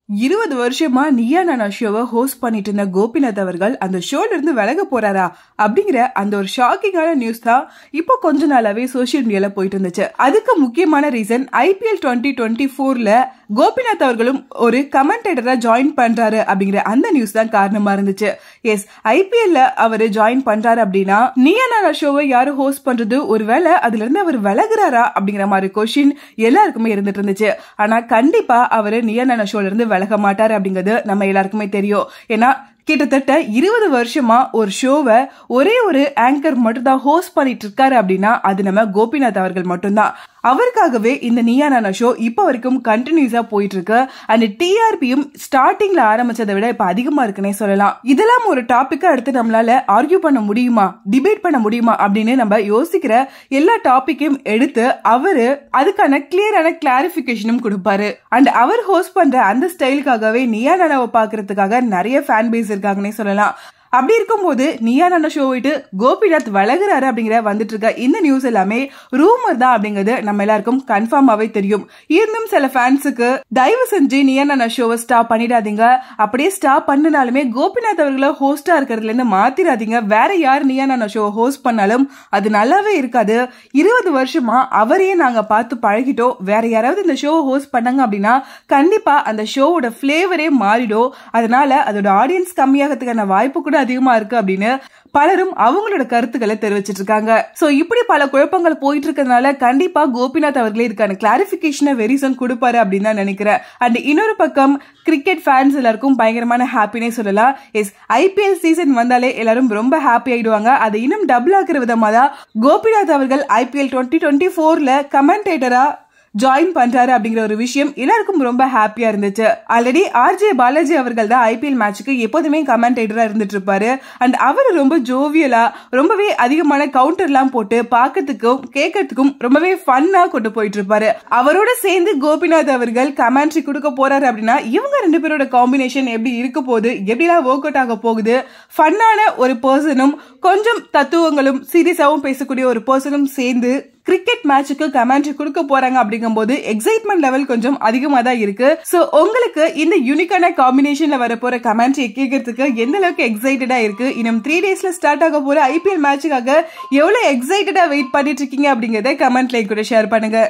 20 வருஷமா நீயா நானா ஷோவை ஹோஸ்ட் பண்ணிட்டு இருந்த கோபிநாத் அவர்கள் அந்த ஷோல இருந்து விலக போறாரா அப்படிங்கிற அந்த ஒரு ஷாக்கிங்கான நியூஸ் தான் இப்போ கொஞ்ச நாளாவே சோசியல் மீடியால போயிட்டு இருந்துச்சு. அதுக்கு முக்கியமான ரீசன் IPL 2024ல கோபிநாத் அவர்களும் ஒரு கமெண்டேட்டரா ஜாயின் பண்றாரு அப்படிங்கிற அந்த நியூஸ் தான் காரணமா இருந்துச்சு. எஸ், IPLல அவரு ஜாயின் பண்றாரு அப்படின்னா நீயா நானா ஷோவை யாரு ஹோஸ்ட் பண்றது, ஒருவேளை அதுல இருந்து அவர் விலகுறாரா அப்படிங்கிற மாதிரி கொஸ்டின் எல்லாருக்குமே இருந்துட்டு இருந்துச்சு. ஆனா கண்டிப்பா அவரு நீயா நானா ஷோல இருந்து விலக மாட்டாரு அப்படிங்கிறது நம்ம எல்லாருக்குமே தெரியும். ஏன்னா கிட்டத்தட்ட 20 வருஷமா ஒரு ஷோவை ஒரே ஒரு ஆங்கர் மட்டும் தான் ஹோஸ்ட் பண்ணிட்டு இருக்காரு அப்படின்னா அது நம்ம கோபிநாத் அவர்கள் மட்டும்தான். அவருக்காகவே இந்த நீயா நானா ஷோ இப்ப வரைக்கும் கண்டினியூஸா போயிட்டு இருக்கு. அண்ட் TRPயும் ஸ்டார்டிங்ல ஆரம்பிச்சதை விட இப்ப அதிகமா இருக்குன்னே சொல்லலாம். இதெல்லாம் ஒரு டாபிக்கா எடுத்து நம்மளால ஆர்கியூ பண்ண முடியுமா, டிபேட் பண்ண முடியுமா அப்படின்னு நம்ம யோசிக்கிற எல்லா டாபிக்கையும் எடுத்து அவரு அதுக்கான கிளியரான கிளாரிபிகேஷனும் கொடுப்பாரு. அண்ட் அவர் ஹோஸ்ட் பண்ற அந்த ஸ்டைலுக்காகவே நீயா நானாவை பாக்குறதுக்காக நிறைய ஃபேன் பேஸ் இருக்காங்கன்னே சொல்லலாம். அப்படி இருக்கும்போது நீயா நானா ஷோ விட்டு கோபிநாத் விலகுறாரு அப்படிங்கிற வந்துட்டு இருக்க இந்த நியூஸ் எல்லாமே ரூமர் தான் அப்படிங்கிறது நம்ம எல்லாருக்கும் கன்ஃபார்மாவே தெரியும். இருந்தும் சில ஃபேன்ஸுக்கு தயவு செஞ்சு நீயா நானா ஷோவை ஸ்டாப் பண்ணிடாதீங்க, அப்படியே ஸ்டாப் பண்ணினாலுமே கோபிநாத் அவர்களை ஹோஸ்டா இருக்கிறதுல இருந்து மாத்திராதீங்க, வேற யார் நீயா நானா ஷோவை ஹோஸ்ட் பண்ணாலும் அது நல்லாவே இருக்காது, 20 வருஷமா அவரையே நாங்க பார்த்து பழகிட்டோம், வேற யாராவது இந்த ஷோவை ஹோஸ்ட் பண்ணாங்க அப்படின்னா கண்டிப்பா அந்த ஷோவோட பிளேவரே மாறிடும், அதனால அதோட ஆடியன்ஸ் கம்மியாகிறதுக்கான வாய்ப்பு கூட அதிகமா இருக்கு அப்படின்னு பலரும் அவங்களோட கருத்துக்களை தெரிவிச்சிட்டு இருக்காங்க. சோ இப்படி பல குழப்பங்கள் போயிட்டு இருக்கிறதுனால கண்டிப்பா கோபிநாத் அவர்களே இதுக்கான கிளாரிபிகேஷனை வெரி சூன் கொடுப்பாரு அப்படின்னு தான் நினைக்கிறேன். அண்ட் இன்னொரு பக்கம் கிரிக்கெட் ஃபேன்ஸ் எல்லாருக்கும் பயங்கரமான ஹாப்பினே சொல்லலாம். எஸ், IPL சீசன் வந்தாலே எல்லாரும் ரொம்ப ஹாப்பி ஆயிடுவாங்க. அதை இன்னும் டபுள் ஆக்குற விதமா தான் கோபிநாத் அவர்கள் IPL 2024ல கமெண்டேட்டரா ஜாயின் பண்றாரு அப்படிங்கிற ஒரு விஷயம் எல்லாருக்கும் ரொம்ப ஹாப்பியா இருந்துச்சு. ஆல்ரெடி RJ பாலாஜி அவர்கள் தான் IPL மேட்சுக்கு எப்போதுமே கமெண்டேட்டரா இருந்துட்டு இருப்பாரு. அண்ட் அவரு ரொம்ப ஜோவியலா ரொம்பவே அதிகமான கவுண்டர் எல்லாம் போட்டு பாக்கிறதுக்கும் கேட்கறதுக்கும் ரொம்பவே ஃபன்னா கொண்டு போயிட்டு இருப்பாரு. அவரோட சேர்ந்து கோபிநாத் அவர்கள் கமெண்ட்ரி கொடுக்க போறாரு அப்படின்னா இவங்க ரெண்டு பேரோட காம்பினேஷன் எப்படி இருக்க போகுது, எப்படிலாம் ஒர்க் அவுட் ஆக போகுது, ஃபன்னான ஒரு பர்சனும் கொஞ்சம் தத்துவங்களும் சீரியஸாவும் பேசக்கூடிய ஒரு பர்சனும் சேர்ந்து கிரிக்கெட் மேட்சுக்கு கமெண்ட்ரி கொடுக்க போறாங்க அப்படிங்கும்போது எக்ஸைட்மெண்ட் லெவல் கொஞ்சம் அதிகமா தான் இருக்கு. சோ உங்களுக்கு இந்த யூனிக்கான காம்பினேஷன்ல வர போற கமெண்ட்ரி கேட்கறதுக்கு எந்த அளவுக்கு எக்ஸைட்டடா இருக்கு, இன்னும் 3 டேஸ்ல ஸ்டார்ட் ஆக போற IPL மேட்சுக்காக எவ்வளவு எக்ஸைட்டடா வெயிட் பண்ணிட்டு இருக்கீங்க அப்படிங்கறத கமெண்ட்ல கூட ஷேர் பண்ணுங்க.